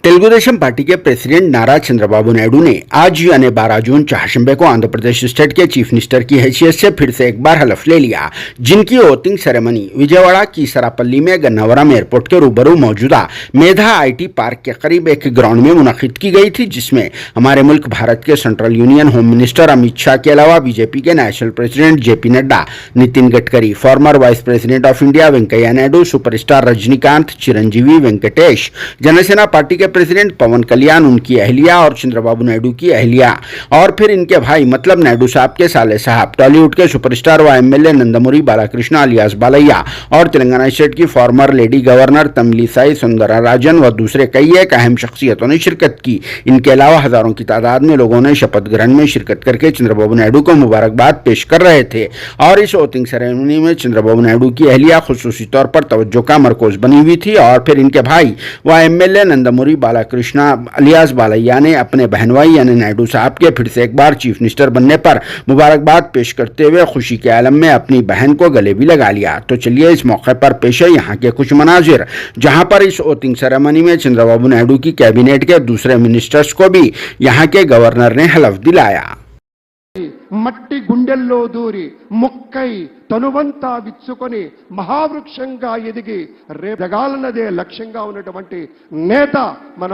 Telugu Desam party के president नारा चंद्रबाबू नायडू ने आज यानी 12 जून चाहशंबे को आंध्र प्रदेश स्टेट के चीफ मिनिस्टर की हैसियत से फिर से एक बार हलफ ले लिया, जिनकी ओथिंग सेरेमनी विजयवाड़ा की सरापल्ली में गन्नावरम एयरपोर्ट के रूबरू मौजूदा मेधा आईटी पार्क के करीब एक ग्राउंड में मुनक्किद की गई थी, जिसमें हमारे मुल्क भारत के central union home minister Amit Shah के अलावा बीजेपी के national president JP Nadda, Nitin Gadkari, farmer vice president of India Venkaiah Naidu, superstar Rajinikanth, Chiranjeevi Venkatesh, Jana Sena party के प्रेसिडेंट पवन कल्याण, उनकी अहलिया और चंद्रबाबू नायडू की अहलिया और फिर इनके भाई मतलब नायडू साहब के साले साहब, टॉलीवुड के सुपरस्टार व एमएलए नंदमुरी बालाकृष्ण अलियास बालैया और तेलंगाना स्टेट की former lady governor Tamilisai Soundararajan व दूसरे कई एक अहम शख्सियतों ने शिरकत की। इनके अलावा हजारों की तादाद में लोगों ने शपथ ग्रहण में शिरकत करके चंद्रबाबू नायडू को मुबारकबाद पेश कर रहे थे और इस ओथिंग सेरेमनी में चंद्रबाबू नायडू की अहलिया खुसूसी तौर पर तवज्जो का मरकूज बनी हुई थी और फिर इनके भाई व एमएलए नंदमुरी बालाकृष्ण अलियास बालैया ने अपने बहन भाई यानी नायडू साहब के फिर से एक बार चीफ मिनिस्टर बनने पर मुबारकबाद पेश करते हुए खुशी के आलम में अपनी बहन को गले भी लगा लिया। तो चलिए इस मौके पर पेश है यहाँ के कुछ मनाजिर, जहाँ पर इस ओथिंग सेरेमनी में चंद्रबाबू नायडू की कैबिनेट के दूसरे मिनिस्टर्स को भी यहाँ के गवर्नर ने हलफ दिलाया। మట్టి గుండెల్లో దూరి మొక్కై తనువంతా విచ్చుకొని మహావృక్షంగా ఎదిగి రేపగాలన్నదే లక్ష్యంగా ఉన్నటువంటి నేత మన